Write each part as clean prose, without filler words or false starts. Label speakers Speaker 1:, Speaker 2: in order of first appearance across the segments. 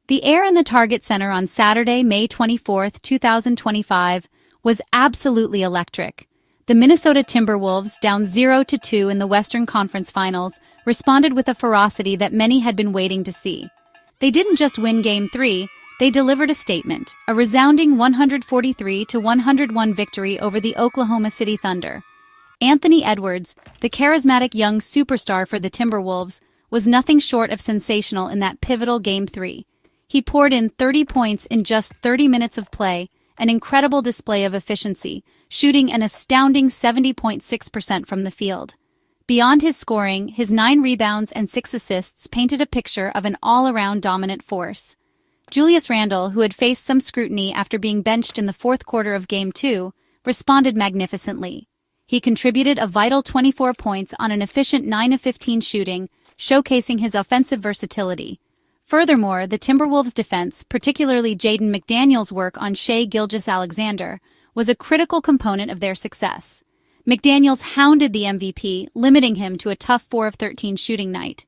Speaker 1: The air in the Target Center on Saturday, May 24, 2025, was absolutely electric. The Minnesota Timberwolves, down 0-2 in the Western Conference Finals, responded with a ferocity that many had been waiting to see. They didn't just win Game 3, they delivered a statement, a resounding 143-101 victory over the Oklahoma City Thunder. Anthony Edwards, the charismatic young superstar for the Timberwolves, was nothing short of sensational in that pivotal Game 3. He poured in 30 points in just 30 minutes of play, an incredible display of efficiency, shooting an astounding 70.6% from the field. Beyond his scoring, his 9 rebounds and 6 assists painted a picture of an all-around dominant force. Julius Randle, who had faced some scrutiny after being benched in the fourth quarter of Game 2, responded magnificently. He contributed a vital 24 points on an efficient 9 of 15 shooting, showcasing his offensive versatility. Furthermore, the Timberwolves' defense, particularly JadenMcDaniels' work on Shai Gilgeous-Alexander, was a critical component of their success. McDaniels hounded the MVP, limiting him to a tough 4 of 13 shooting night.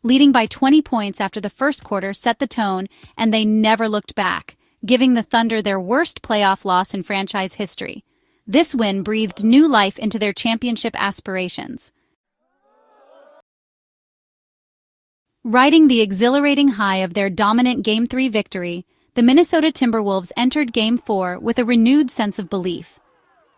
Speaker 1: Leading by 20 points after the first quarter set the tone, and they never looked back, giving the Thunder their worst playoff loss in franchise history. This win breathed new life into their championship aspirations. Riding the exhilarating high of their dominant Game 3 victory, the Minnesota Timberwolves entered Game 4 with a renewed sense of belief.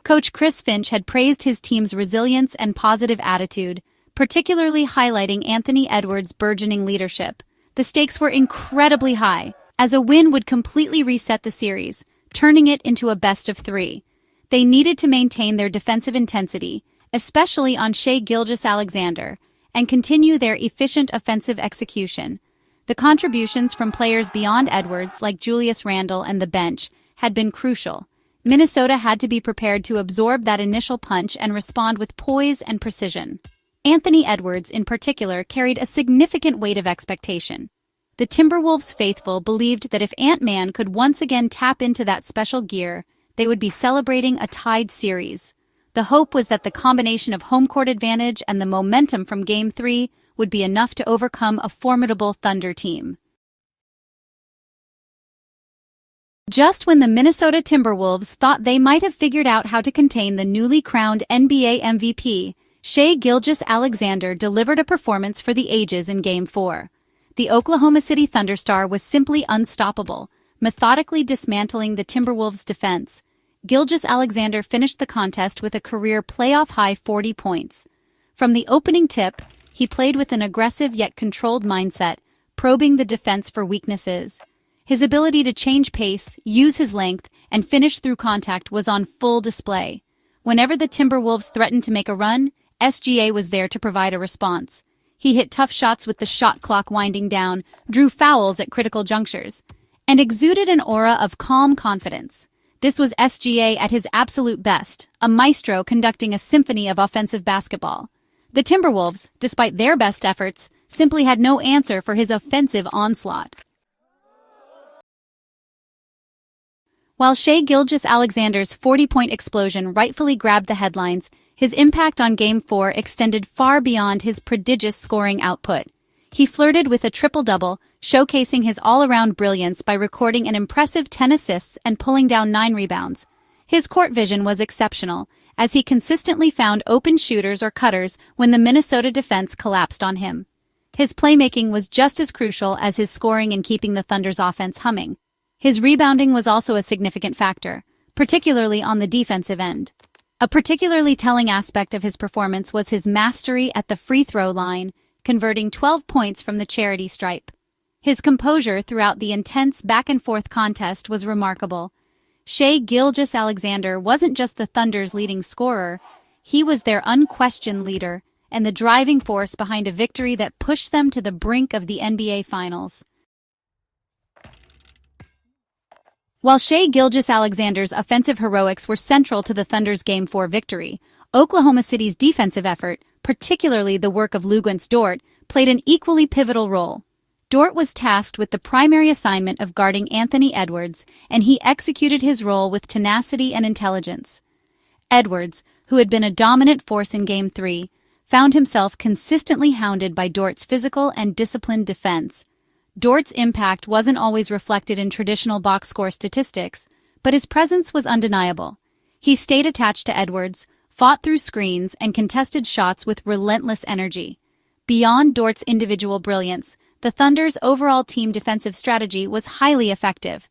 Speaker 1: Coach Chris Finch had praised his team's resilience and positive attitude, particularly highlighting Anthony Edwards' burgeoning leadership. The stakes were incredibly high, as a win would completely reset the series, turning it into a best-of-3. They needed to maintain their defensive intensity, especially on Shai Gilgeous-Alexander, and continue their efficient offensive execution. The contributions from players beyond Edwards, like Julius Randle and the bench, had been crucial. Minnesota had to be prepared to absorb that initial punch and respond with poise and precision. Anthony Edwards, in particular, carried a significant weight of expectation. The Timberwolves faithful believed that if Ant-Man could once again tap into that special gear, they would be celebrating a tied series. The hope was that the combination of home court advantage and the momentum from Game 3 would be enough to overcome a formidable Thunder team. Just when the Minnesota Timberwolves thought they might have figured out how to contain the newly crowned NBA MVP, Shai Gilgeous-Alexander delivered a performance for the ages in Game 4. The Oklahoma City Thunder star was simply unstoppable, methodically dismantling the Timberwolves' defense. Gilgeous-Alexander finished the contest with a career playoff-high 40 points. From the opening tip, he played with an aggressive yet controlled mindset, probing the defense for weaknesses. His ability to change pace, use his length, and finish through contact was on full display. Whenever the Timberwolves threatened to make a run, SGA was there to provide a response. He hit tough shots with the shot clock winding down, drew fouls at critical junctures, and exuded an aura of calm confidence. This was SGA at his absolute best, a maestro conducting a symphony of offensive basketball. The Timberwolves, despite their best efforts, simply had no answer for his offensive onslaught. While Shai Gilgeous-Alexander's 40-point explosion rightfully grabbed the headlines, his impact on Game 4 extended far beyond his prodigious scoring output. He flirted with a triple-double, showcasing his all-around brilliance by recording an impressive 10 assists and pulling down 9 rebounds. His court vision was exceptional, as he consistently found open shooters or cutters when the Minnesota defense collapsed on him. His playmaking was just as crucial as his scoring in keeping the Thunder's offense humming. His rebounding was also a significant factor, particularly on the defensive end. A particularly telling aspect of his performance was his mastery at the free throw line, converting 12 points from the charity stripe. His composure throughout the intense back-and-forth contest was remarkable. Shai Gilgeous-Alexander wasn't just the Thunder's leading scorer, he was their unquestioned leader and the driving force behind a victory that pushed them to the brink of the NBA Finals. While Shai Gilgeous-Alexander's offensive heroics were central to the Thunder's Game 4 victory, Oklahoma City's defensive effort, particularly the work of Luguentz Dort, played an equally pivotal role. Dort was tasked with the primary assignment of guarding Anthony Edwards, and he executed his role with tenacity and intelligence. Edwards, who had been a dominant force in Game 3, found himself consistently hounded by Dort's physical and disciplined defense. Dort's impact wasn't always reflected in traditional box score statistics, but his presence was undeniable. He stayed attached to Edwards, fought through screens, and contested shots with relentless energy. Beyond Dort's individual brilliance, the Thunder's overall team defensive strategy was highly effective.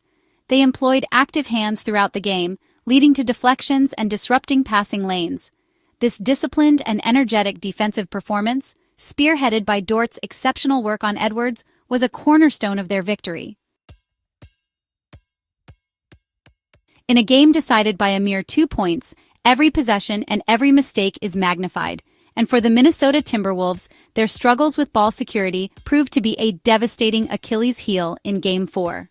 Speaker 1: They employed active hands throughout the game, leading to deflections and disrupting passing lanes. This disciplined and energetic defensive performance, spearheaded by Dort's exceptional work on Edwards, was a cornerstone of their victory. In a game decided by a mere 2 points, every possession and every mistake is magnified, and for the Minnesota Timberwolves, their struggles with ball security proved to be a devastating Achilles heel in Game 4.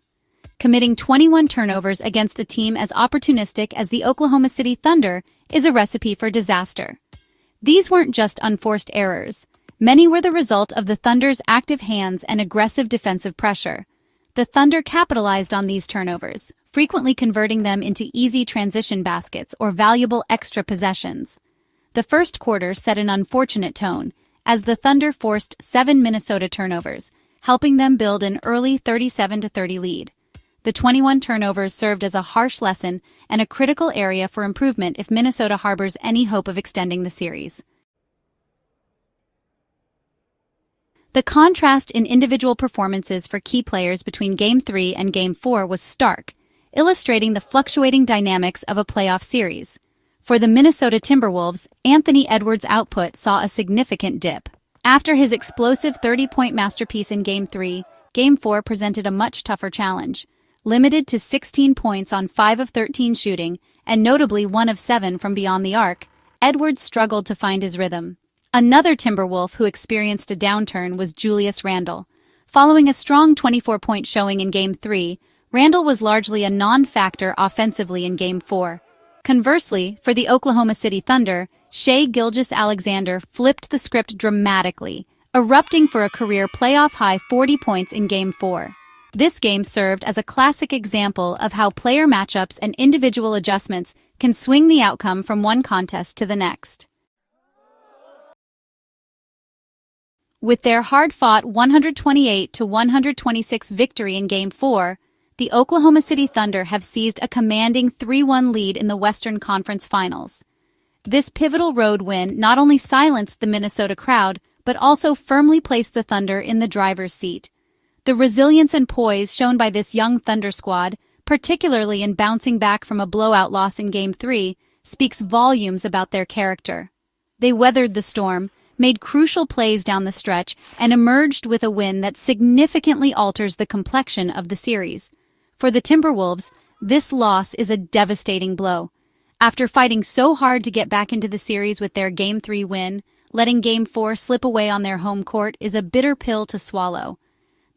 Speaker 1: Committing 21 turnovers against a team as opportunistic as the Oklahoma City Thunder is a recipe for disaster. These weren't just unforced errors. Many were the result of the Thunder's active hands and aggressive defensive pressure. The Thunder capitalized on these turnovers, frequently converting them into easy transition baskets or valuable extra possessions. The first quarter set an unfortunate tone, as the Thunder forced 7 Minnesota turnovers, helping them build an early 37-30 lead. The 21 turnovers served as a harsh lesson and a critical area for improvement if Minnesota harbors any hope of extending the series. The contrast in individual performances for key players between Game 3 and Game 4 was stark, illustrating the fluctuating dynamics of a playoff series. For the Minnesota Timberwolves, Anthony Edwards' output saw a significant dip. After his explosive 30-point masterpiece in Game 3, Game 4 presented a much tougher challenge. Limited to 16 points on 5 of 13 shooting, and notably 1 of 7 from beyond the arc, Edwards struggled to find his rhythm. Another Timberwolf who experienced a downturn was Julius Randle. Following a strong 24-point showing in Game 3, Randle was largely a non-factor offensively in Game 4. Conversely, for the Oklahoma City Thunder, Shai Gilgeous-Alexander flipped the script dramatically, erupting for a career playoff-high 40 points in Game 4. This game served as a classic example of how player matchups and individual adjustments can swing the outcome from one contest to the next. With their hard-fought 128-126 victory in Game 4, the Oklahoma City Thunder have seized a commanding 3-1 lead in the Western Conference Finals. This pivotal road win not only silenced the Minnesota crowd, but also firmly placed the Thunder in the driver's seat. The resilience and poise shown by this young Thunder squad, particularly in bouncing back from a blowout loss in Game 3, speaks volumes about their character. They weathered the storm, made crucial plays down the stretch, and emerged with a win that significantly alters the complexion of the series. For the Timberwolves, this loss is a devastating blow. After fighting so hard to get back into the series with their Game 3 win, letting Game 4 slip away on their home court is a bitter pill to swallow.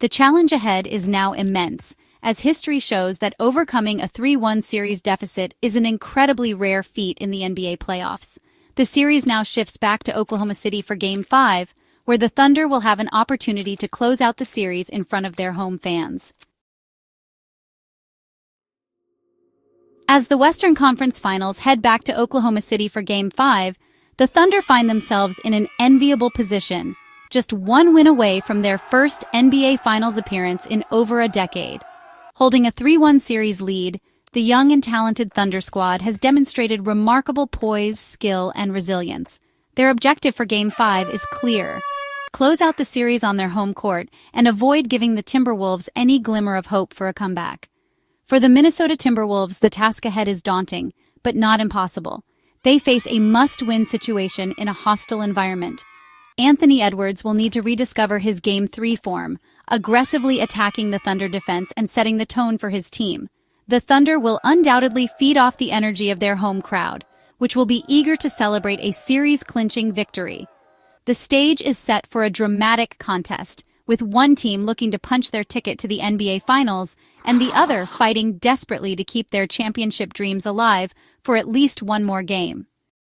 Speaker 1: The challenge ahead is now immense, as history shows that overcoming a 3-1 series deficit is an incredibly rare feat in the NBA playoffs. The series now shifts back to Oklahoma City for Game 5, where the Thunder will have an opportunity to close out the series in front of their home fans. As the Western Conference Finals head back to Oklahoma City for Game 5, the Thunder find themselves in an enviable position, just one win away from their first NBA Finals appearance in over a decade. Holding a 3-1 series lead, the young and talented Thunder squad has demonstrated remarkable poise, skill, and resilience. Their objective for Game 5 is clear: close out the series on their home court and avoid giving the Timberwolves any glimmer of hope for a comeback. For the Minnesota Timberwolves, the task ahead is daunting, but not impossible. They face a must-win situation in a hostile environment. Anthony Edwards will need to rediscover his Game 3 form, aggressively attacking the Thunder defense and setting the tone for his team. The Thunder will undoubtedly feed off the energy of their home crowd, which will be eager to celebrate a series-clinching victory. The stage is set for a dramatic contest, with one team looking to punch their ticket to the NBA Finals and the other fighting desperately to keep their championship dreams alive for at least one more game.